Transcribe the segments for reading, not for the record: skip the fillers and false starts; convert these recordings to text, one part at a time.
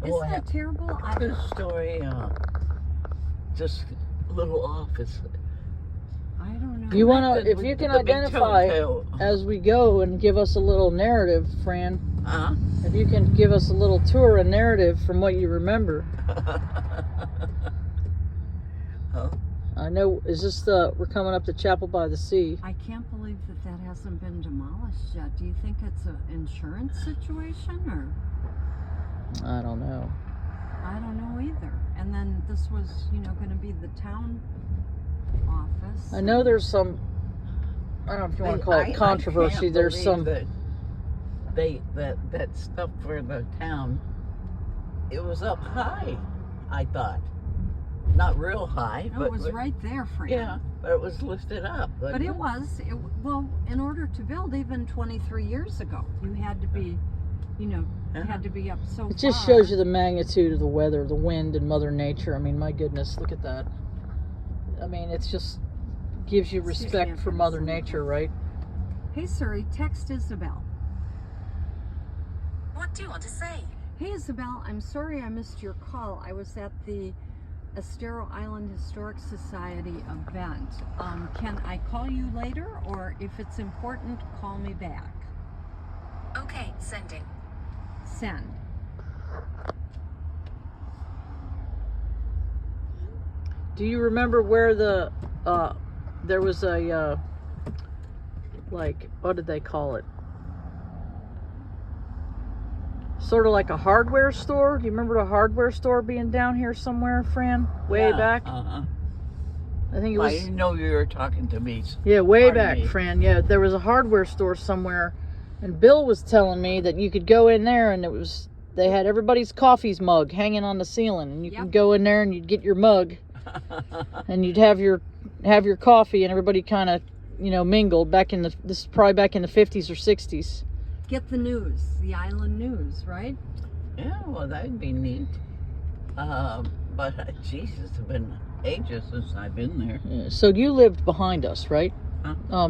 Isn't that terrible? This story, just a little office. I don't know. You want to, if you can identify as we go and give us a little narrative, Fran. If you can give us a little tour and narrative from what you remember. I know, is this we're coming up to Chapel by the Sea. I can't believe that hasn't been demolished yet. Do you think it's an insurance situation or? I don't know. I don't know either. And then this was, going to be the town office. I know there's some, I don't know if you want to call it controversy. There's some that stuff for the town. It was up high, I thought. Not real high, no, but it was right there, Fran. Yeah, but it was lifted up. But it was. Well, in order to build, even 23 years ago, you had to be, you had to be up so far. It just shows you the magnitude of the weather, the wind, and Mother Nature. I mean, my goodness, look at that. I mean, it's just gives you respect for Mother Nature, right? Hey, Siri, text Isabel. What do you want to say? Hey, Isabel, I'm sorry I missed your call. I was at the Estero Island Historic Society event. Can I call you later, or if it's important, call me back? Okay, sending. Send. Do you remember where the there was a like, what did they call it? Sort of like a hardware store. Do you remember the hardware store being down here somewhere, Fran? Way back? I think it was. I didn't know you were talking to me. Yeah, way back, Fran. Yeah, there was a hardware store somewhere, and Bill was telling me that you could go in there and they had everybody's coffee's mug hanging on the ceiling, and you could go in there and you'd get your mug, and you'd have your coffee, and everybody kind of mingled back in this is probably back in the 50s or 60s. Get the news, the island news, right? Yeah, well, that'd be neat. But Jesus, it's been ages since I've been there. Yeah, so you lived behind us, right? Huh?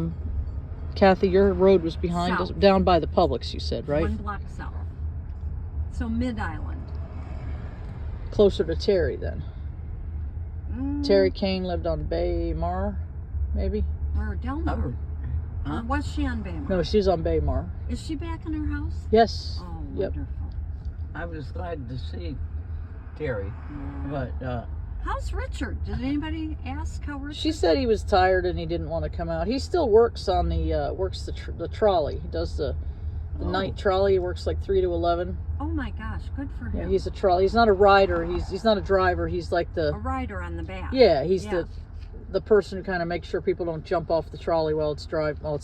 Kathy, your road was behind us, down by the Publix, you said, right? 1 block south. So mid-island. Closer to Terry, then. Terry Kane lived on Bay Mar, maybe? Or Delmar. Huh? Was she on Baymar? No, she's on Bay Mar. Is she back in her house? Yes. Oh, yep. Wonderful. I was glad to see Terry, but how's Richard? Did anybody ask how Richard? She said he was tired and he didn't want to come out. He still works on the trolley. He does the night trolley. He works like 3 to 11. Oh my gosh, good for him. Yeah, he's a trolley. He's not a rider. He's not a driver. He's like a rider on the back. Yeah, he's the person who kind of makes sure people don't jump off the trolley while it's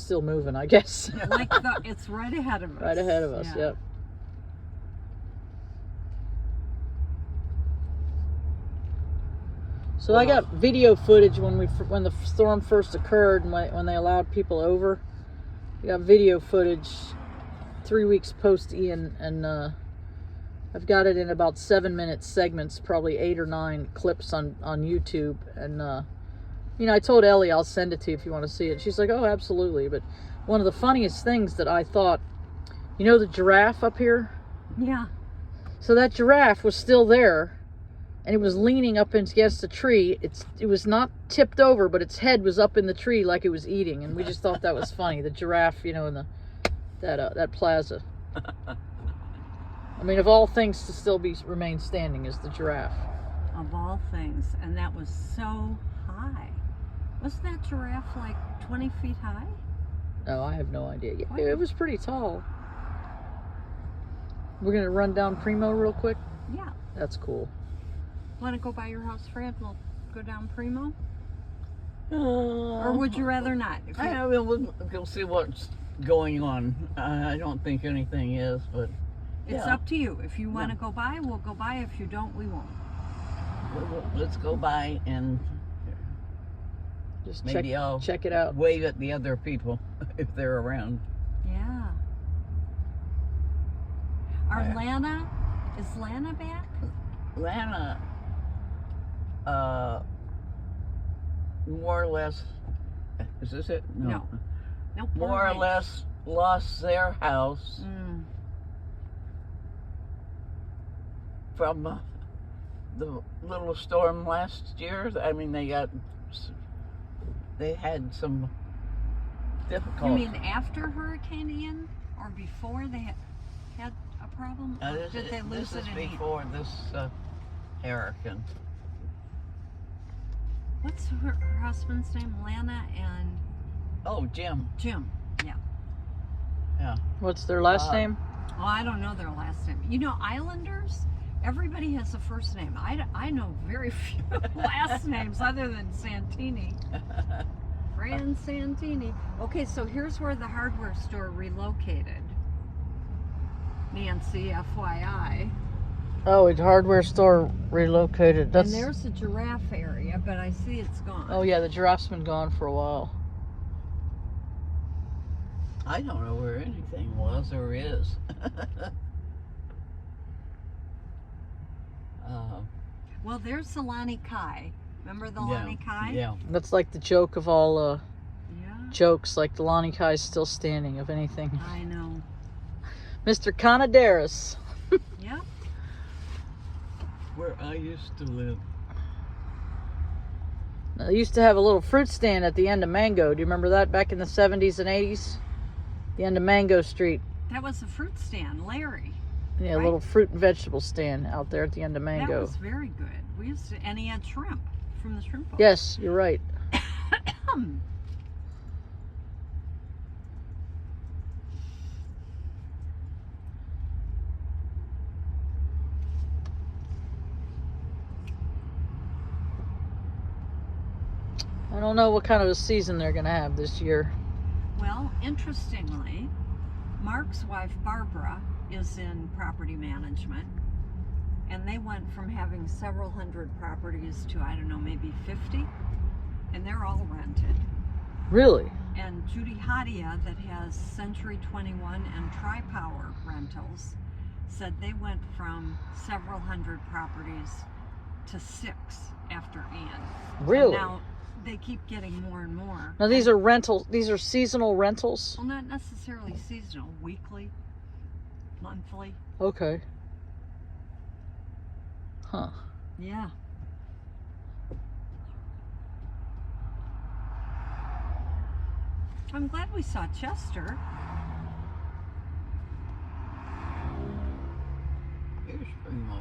still moving, I guess. It's right ahead of us. Right ahead of us, yep. So I got video footage when the storm first occurred, and when they allowed people over. I got video footage 3 weeks post Ian, and I've got it in about 7-minute segments, probably 8 or 9 clips on YouTube, and I told Ellie I'll send it to you if you want to see it. She's like, oh, absolutely. But one of the funniest things that I thought, the giraffe up here? Yeah. So that giraffe was still there, and it was leaning up against a tree. It was not tipped over, but its head was up in the tree like it was eating, and we just thought that was funny. The giraffe, in that plaza. I mean, of all things to still remain standing is the giraffe. Of all things, and that was so high. Wasn't that giraffe like 20 feet high? No, I have no idea. Yeah, it was pretty tall. We're going to run down Primo real quick? Yeah. That's cool. Want to go by your house, Fran? We'll go down Primo? Or would you rather not? We'll see what's going on. I don't think anything is, but... It's up to you. If you want to go by, we'll go by. If you don't, we won't. Let's go by and... Just maybe I'll check it out. Wave at the other people if they're around. Yeah. Is Lana back? Lana, more or less, is this it? No. Nope, more or less lost their house from the little storm last year. I mean, they had some difficult. You mean after Hurricane Ian or before they had a problem? Or did they lose this it is in before this hurricane. What's her husband's name? Lana and Oh, Jim. Jim. Yeah. Yeah. What's their last name? Oh, I don't know their last name. You know, Islanders, everybody has a first name. I know very few last names other than Santini. Fran Santini. Okay, so here's where the hardware store relocated. Nancy, FYI. Oh, it's hardware store relocated. That's. And there's a giraffe area, but I see it's gone. Oh yeah, the giraffe's been gone for a while. I don't know where anything was or is. Well, there's the Lani Kai. Remember the Yeah, Lani Kai? yeah. That's like the joke of all Yeah. jokes. Like the Lani Kai is still standing, if anything. I know. Mr. Canadaris. Yep. Where I used to live. They used to have a little fruit stand at the end of Mango. Do you remember that back in the 70s and 80s? The end of Mango Street. That was a fruit stand, Larry. Yeah, a Right. little fruit and vegetable stand out there at the end of That Mango. was very good. We used to, and he had shrimp from the shrimp boat. Yes, you're right. I don't know what kind of a season they're going to have this year. Well, interestingly, Mark's wife Barbara is in property management, and they went from having several hundred properties to, I don't know, maybe 50, and they're all rented. Really? And Judy Hadia, that has Century 21 and Tri-Power rentals, said they went from several hundred properties to 6 after Ian. Really? And now they keep getting more and more. Now these are rentals. These are seasonal rentals? Well, not necessarily seasonal, weekly, monthly. Okay. Huh. Yeah. I'm glad we saw Chester. Here's Primo.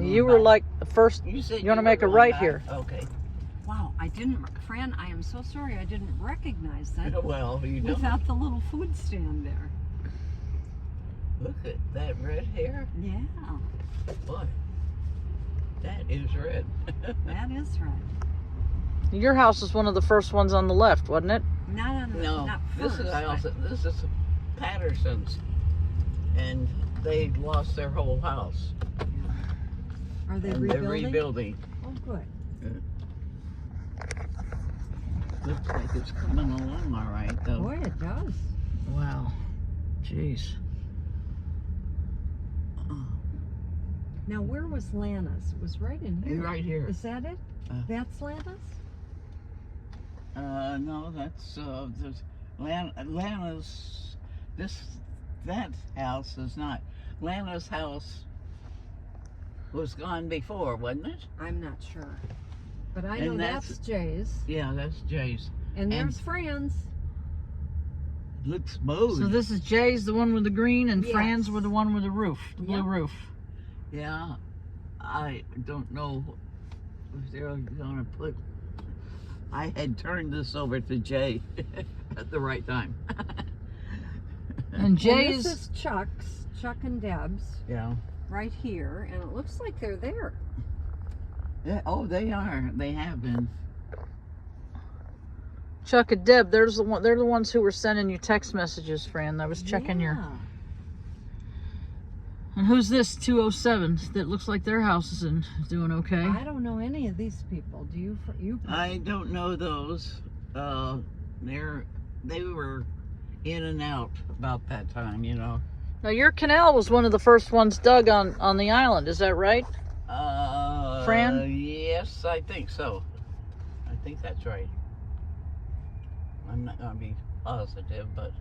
You were like the first. You said You want to were make a going right back? here. Okay. Wow, I didn't, Fran, I am so sorry I didn't recognize that Well, you don't. without the little food stand there. Look at that red hair. Yeah, Boy, that is red. that is right. Your house was one of the first ones on the left, wasn't it? Not on the, No, not this first. is I but- also this is Patterson's, and they lost their whole house. Are they And rebuilding? they're rebuilding. Oh, good. Looks like it's coming along all right, though. Boy, it does. Wow. Jeez. Now, where was Lana's? It was right in here. Right here. Is that it? That's Lana's? No, that's Lana's. That house is not. Lana's house was gone before, wasn't it? I'm not sure. But I And know that's- that's Jay's. Yeah, that's Jay's. And there's Fran's. Looks smooth. So this is Jay's, the one with the green, and Yes. Fran's with the one with the roof, the blue Yep. roof. Yeah, I don't know if they're gonna put. I had turned this over to Jay at the right time. And And Jay's. this is Chuck's, Chuck and Deb's, Yeah. right here. And it looks like they're there. Yeah. Oh, they are. They have been. Chuck and Deb, they're the ones who were sending you text messages, Fran. I was checking your. Yeah. And who's this 207 that looks like their house is doing okay? I don't know any of these people. Do you? You? I don't know those. They were in and out about that time, you know. Now your canal was one of the first ones dug on the island. Is that right? Fran? Yes, I think so. I think that's right. I'm not gonna be positive, but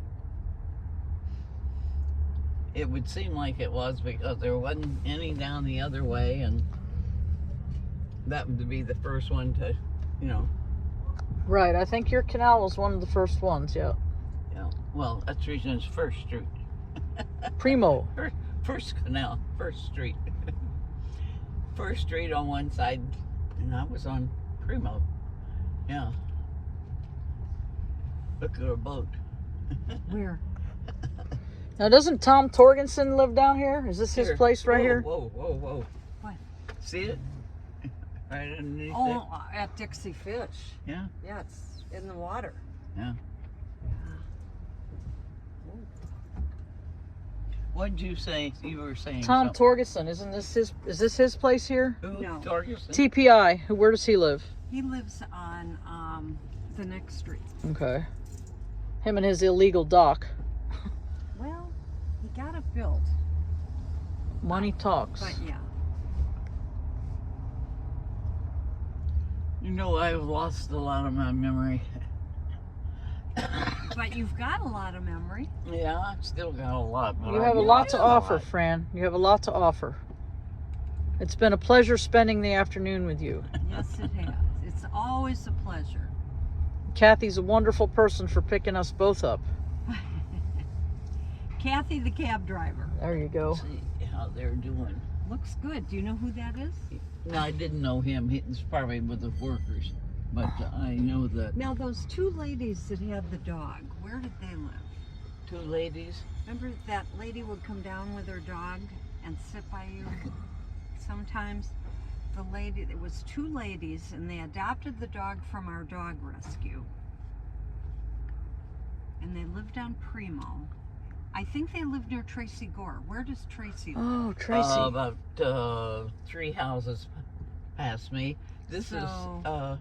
It would seem like it was because there wasn't any down the other way, and that would be the first one to, you know. Right, I think your canal was one of the first ones, yeah. Yeah. Well, that's the reason it's First Street. Primo. First canal, First Street. First Street on one side, and I was on Primo. Yeah. Look at our boat. Where? Now, doesn't Tom Torgensen live down here? Is this his Here. place right Whoa, here? Whoa, whoa, whoa. What? See it? Right underneath it. Oh, at Dixie Fish. Yeah. Yeah, it's in the water. Yeah. What did you say? You were saying Tom something. Torgensen, isn't this his? Is this his place here? Who? No. Torgerson? TPI. Where does he live? He lives on the next street. Okay. Him and his illegal dock. Well, he got it built, Money talks. but yeah. You know, I've lost a lot of my memory. But you've got a lot of memory. Yeah, I've still got a lot. But You I have a knew lot I to had a offer, lot. Fran. You have a lot to offer. It's been a pleasure spending the afternoon with you. Yes, it has. It's always a pleasure. Kathy's a wonderful person for picking us both up. Kathy, the cab driver. There you go. See how they're doing. Looks good. Do you know who that is? No, I didn't know him. He's probably with the workers. But I know that Now, those two ladies that had the dog, where did they live? two ladies. Remember that lady would come down with her dog and sit by you sometimes? The lady, it was two ladies, and they adopted the dog from our dog rescue. And they lived on Primo. I think they lived near Tracy Gore. Where does Tracy live? Oh, Tracy. About 3 houses past me. This So-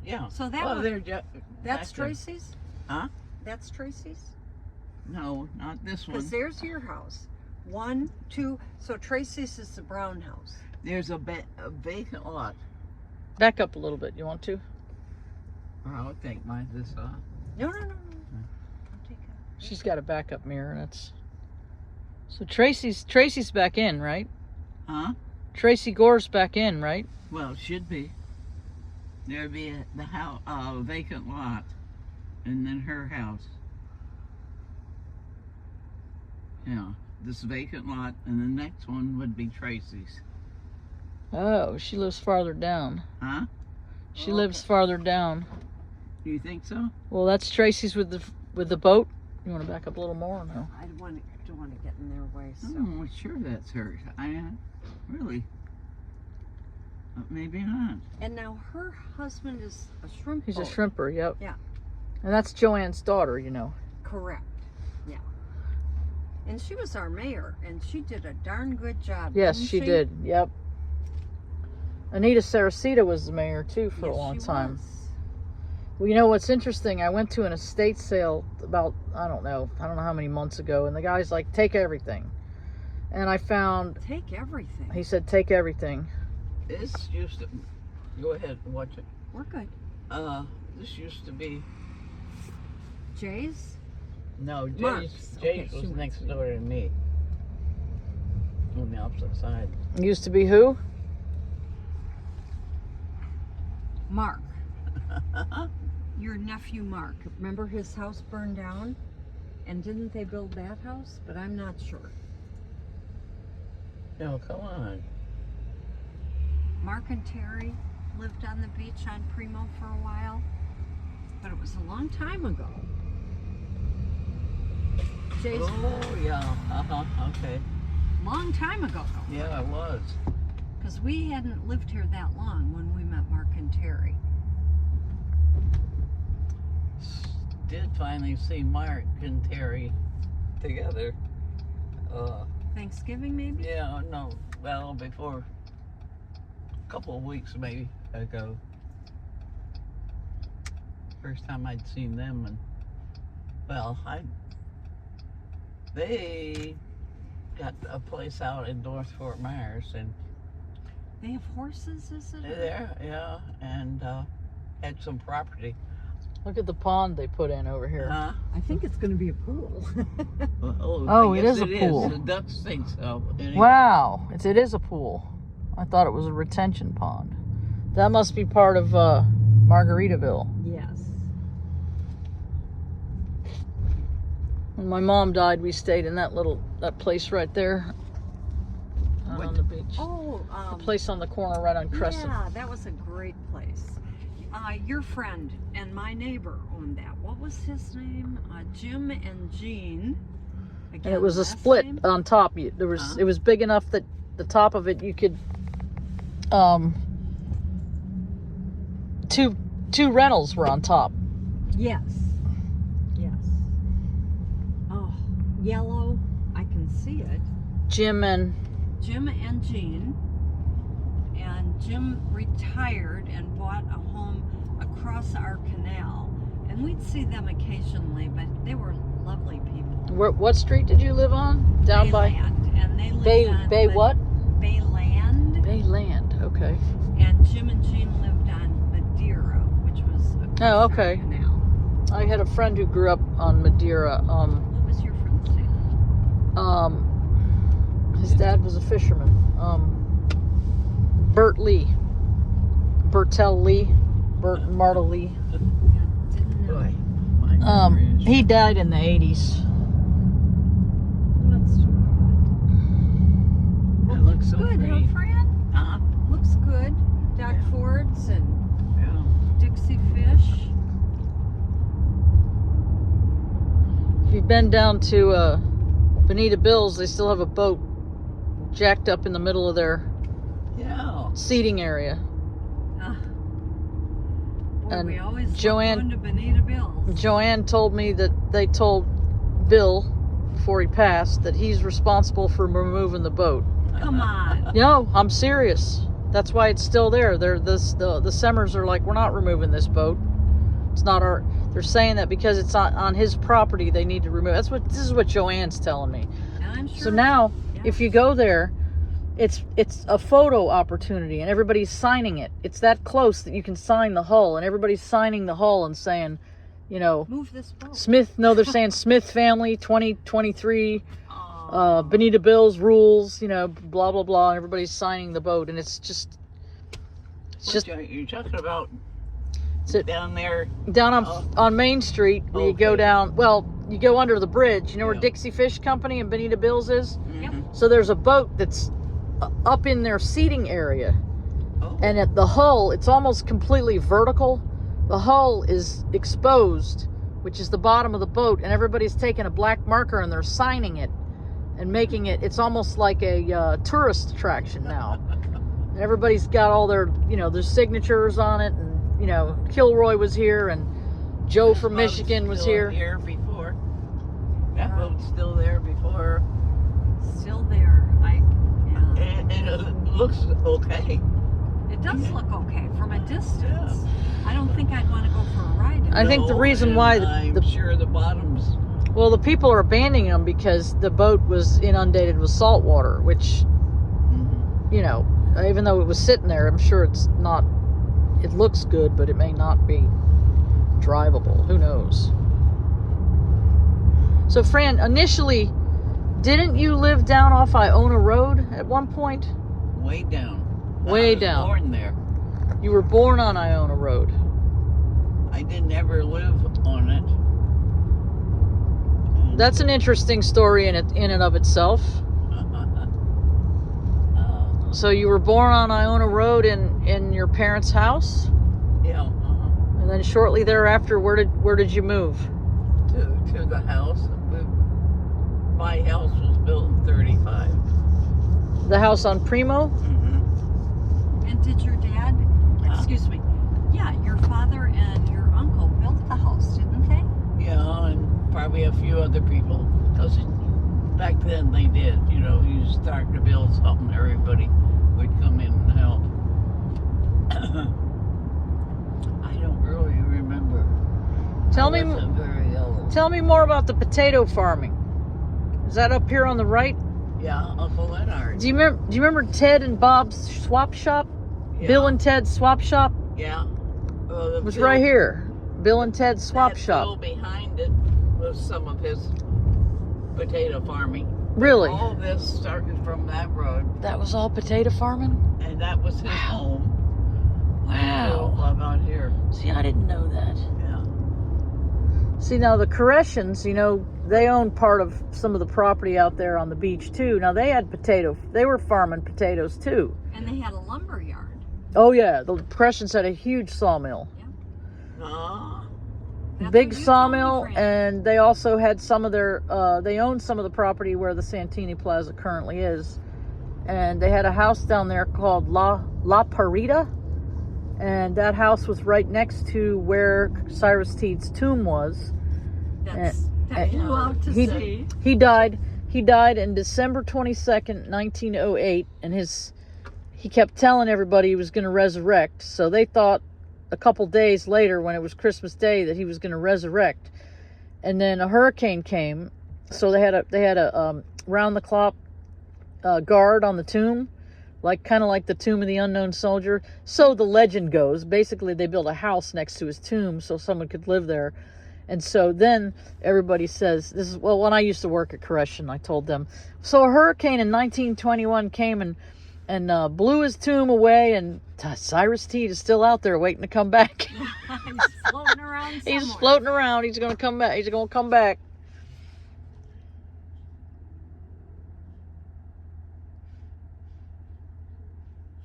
is, yeah. So that Well, was, they're that's back there. Tracy's? Huh? That's Tracy's? No, not this one. Because there's your house. 1, 2, so Tracy's is the brown house. There's a vacant lot. Back up a little bit. You want to? I would think mine this. No, no, no, no. I'll take it. She's got a backup mirror, and it's. So Tracy's back in, right? Huh? Tracy Gore's back in, right? Well, it should be. There'd be the house, vacant lot, and then her house. Yeah, this vacant lot, and the next one would be Tracy's. Oh, she lives farther down. Huh? She lives farther down. Do you think so? Well, that's Tracy's with the boat. You want to back up a little more or no? I don't want to get in their way, so. Oh, well, sure that's hers. Really? Maybe not. And now her husband is a shrimp He's a boat. shrimper, yep. Yeah. And that's Joanne's daughter, you know. Correct. Yeah. And she was our mayor, and she did a darn good job. Yes, didn't she did. Yep. Anita Saracita was the mayor too for Yes, a long she time. was. Well, you know what's interesting? I went to an estate sale about I don't know how many months ago, and the guy's like, "Take everything," and I found Take everything. he said, "Take everything." This used to. Go ahead and watch it. We're good. This used to be. Jay's? No, Mark's. Okay, Jay's she was went next to- door to me. On the opposite side. Used to be who? Mark. Your nephew Mark. Remember his house burned down? And didn't they build that house? But I'm not sure. No, come on. Mark and Terry lived on the beach on Primo for a while, but it was a long time ago. Jay's Oh, yeah. Okay. long time ago, Yeah, it was. because we hadn't lived here that long when we met Mark and Terry. Did finally see Mark and Terry together. Thanksgiving, maybe? Yeah, no. Well, before a couple of weeks maybe ago. First time I'd seen them, and well, they got a place out in North Fort Myers, and They have horses, is it? there, yeah, and had some property. Look at the pond they put in over here. I think it's going to be a pool. Oh, I it guess is a pool. The ducks think so. Anyway. Wow, it is a pool. I thought it was a retention pond. That must be part of Margaritaville. Yes. When my mom died, we stayed in that place right there on the beach. Oh, The place on the corner right on Crescent. yeah, that was a great place. Your friend and my neighbor owned that. What was his name? Jim and Jean. Again, And it was a last split name? on top. There was it was big enough that the top of it you could two rentals were on top. Yes. Yes. Oh, yellow. I can see it. Jim and Jean. And Jim retired and bought a home across our canal. And we'd see them occasionally, but they were lovely people. what street did you live on? Down by Bayland. And they lived on Bay what? Bayland. Bayland. Okay. And Jim and Jean lived on Madeira, which was across Oh, our okay. canal. I had a friend who grew up on Madeira. What was your friend's name? His dad was a fisherman. Bert Lee. Bertel Lee. Bert and Marta Lee. Yeah, didn't know. Boy, my memory is- He died in the 80s. Let's do That looks so good, pretty. huh, Fran? Uh-huh. Looks good. Dock Yeah. Fords and Yeah. Dixie Fish. If you've been down to Bonita Bill's, they still have a boat jacked up in the middle of their Yeah. seating area. Boy, And we always Joanne- loved going to Bonita Bill's. Joanne told me that they told Bill, before he passed, that he's responsible for removing the boat. Come on. No, I'm serious. That's why it's still there. The Semmers are like, we're not removing this boat. It's not our. They're saying that because it's on his property, they need to remove. This is what Joanne's telling me. And I'm sure. So now, yeah. if you go there, it's a photo opportunity, and everybody's signing it. It's that close that you can sign the hull, and everybody's signing the hull and saying, you know, Move this boat. Smith. No, they're saying Smith family 2023. Oh. Bonita Bill's rules, you know, blah blah blah. And everybody's signing the boat, and it's just You're talking about it's it, down there. down Oh. on Main Street. Where you go Okay. down. Well, you go under the bridge. You know where Yeah. Dixie Fish Company and Bonita Bill's is. Yep. Mhm. So there's a boat that's up in their seating area, Oh. and at the hull, it's almost completely vertical. The hull is exposed, which is the bottom of the boat, and everybody's taking a black marker and they're signing it and making it. It's almost like a tourist attraction now. And everybody's got all their, you know, their signatures on it, and you know, Kilroy was here, and Joe This from boat's Michigan was still here. Here before. That boat's still there before. Still there. Yeah. And it looks okay. It does look okay from a distance. I don't think I'd want to go for a ride. I think the No, reason and why I'm the sure the bottom's. well, the people are abandoning them because the boat was inundated with salt water, which, you know, even though it was sitting there, I'm sure it's not, it looks good, but it may not be drivable. Who knows? So, Fran, initially, didn't you live down off Iona Road at one point? Way down. Way I was down. Born there. You were born on Iona Road. I didn't ever live on it. That's an interesting story in and of itself. So you were born on Iona Road in your parents' house, Yeah. and then shortly thereafter, where did you move? To the house. My house was built in 35. The house on Primo? And did your dad, excuse me, yeah, your father and your uncle built the house, didn't they? Yeah, and probably a few other people. Because back then they did. You know, you start to build something, everybody would come in and help. I don't really remember. Tell I me wasn't very old. Tell me more about the potato farming. Is that up here on the right? Yeah, Uncle Leonard. Do you remember Ted and Bob's swap shop? Yeah. Bill and Ted's swap shop Yeah. was right here. Bill and Ted's Swap that Shop. field behind it was some of his potato farming. Really? All this started from that road, That was all potato farming? and that was his Wow. home. Wow. Until about here. See, I didn't know that. Yeah. See, now the Koreshans, you know, they own part of some of the property out there on the beach too. Now they were farming potatoes too. And they had a lumber yard. Oh yeah, the Koreshans had a huge sawmill. That's Big what you told me, sawmill, Fran. and they also had some of their, they owned some of the property where the Santini Plaza currently is. And they had a house down there called La Parita. And that house was right next to where Cyrus Teed's tomb was. That's you out to see. He died in December 22nd, 1908, and he kept telling everybody he was going to resurrect. So they thought a couple days later, when it was Christmas Day, that he was going to resurrect. And then a hurricane came, so they had a round the clock guard on the tomb, kind of like the tomb of the unknown soldier. So the legend goes. Basically, they built a house next to his tomb so someone could live there. And so then everybody says, when I used to work at Koreshan, I told them, so a hurricane in 1921 came and blew his tomb away, and Cyrus Teed is still out there waiting to come back. He's floating around somewhere. He's floating around. He's going to come back. He's going to come back.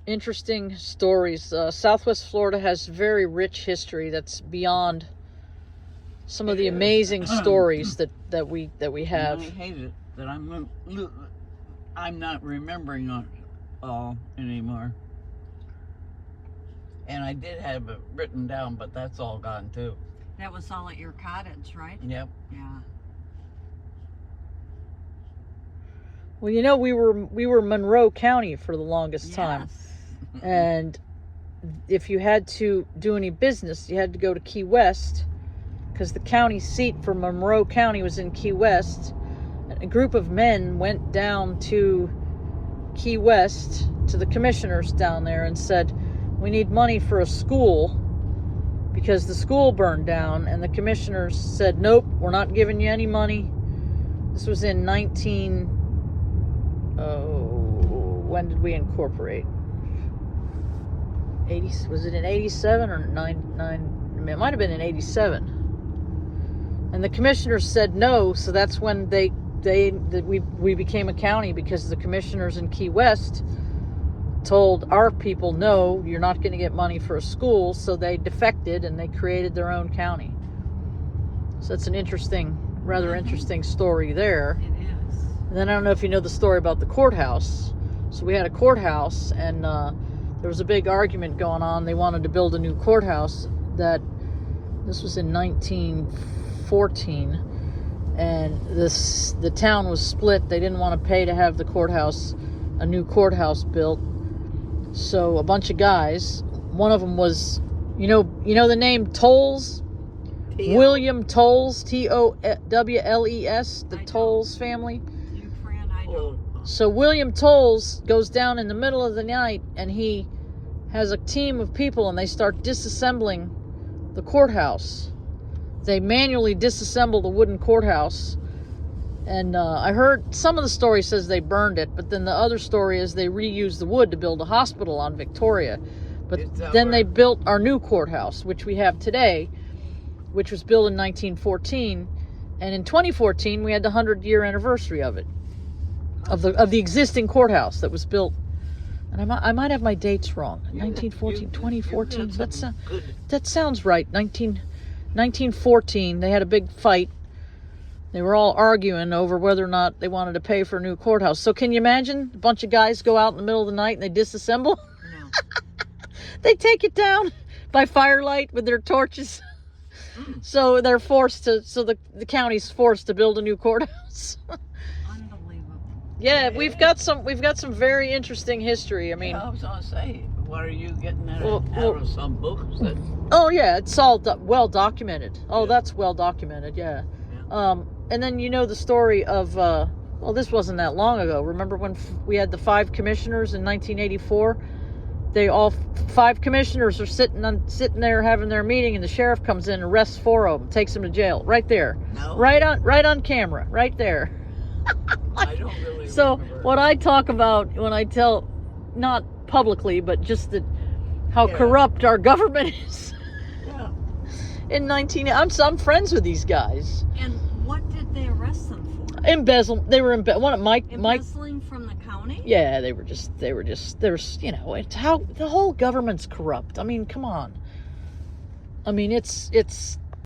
Interesting stories. Southwest Florida has very rich history that's beyond some of the amazing stories that we have. I hate it that I'm not remembering it all anymore. And I did have it written down, but that's all gone too. That was all at your cottage, right? Yep. Yeah. Well, you know, we were Monroe County for the longest time. Yes. And if you had to do any business, you had to go to Key West, because the county seat for Monroe County was in Key West. A group of men went down to Key West to the commissioners down there and said, we need money for a school because the school burned down. And the commissioners said, nope, we're not giving you any money. This was in when did we incorporate? Was it in 87 or 99? It might have been in 87. And the commissioners said no, so that's when we became a county, because the commissioners in Key West told our people, no, you're not going to get money for a school, so they defected and they created their own county. So that's an rather interesting story there. It is. And then I don't know if you know the story about the courthouse. So we had a courthouse, and there was a big argument going on. They wanted to build a new courthouse. This was in 1914, and the town was split. They didn't want to pay to have a new courthouse built. So a bunch of guys, one of them was, you know the name Tolles? William Tolles, Towles, the Tolles family. You, Fran, I don't. So William Tolles goes down in the middle of the night, and he has a team of people, and they start disassembling the courthouse. They manually disassemble the wooden courthouse. And I heard some of the story says they burned it, but then the other story is they reused the wood to build a hospital on Victoria. But then they built our new courthouse, which we have today, which was built in 1914. And in 2014, we had the 100-year anniversary of it, of the existing courthouse that was built. And I might have my dates wrong. 1914, 2014. That sounds right. 1914, they had a big fight. They were all arguing over whether or not they wanted to pay for a new courthouse. So can you imagine a bunch of guys go out in the middle of the night and they disassemble? No. They take it down by firelight with their torches. So they're the county's forced to build a new courthouse. Unbelievable. Yeah, we've got some very interesting history. I mean, I was gonna say, what are you getting out Well, of some books that? oh yeah, it's all well documented. Oh, Yeah. That's well documented. Yeah. And then you know the story of this wasn't that long ago. Remember when we had the 5 commissioners in 1984, they all 5 commissioners are sitting there having their meeting, and the sheriff comes in and arrests 4 of them, takes them to jail right there. No. Right on camera, right there. I don't really So remember. what I talk about when I tell, not publicly, but just how Yeah. corrupt our government is. Yeah. I'm friends with these guys. And what did they arrest them for? Embezzle. They were one of Mike. Embezzling from the county? Yeah, they were just. There's, it's how the whole government's corrupt. I mean, come on. I mean, it's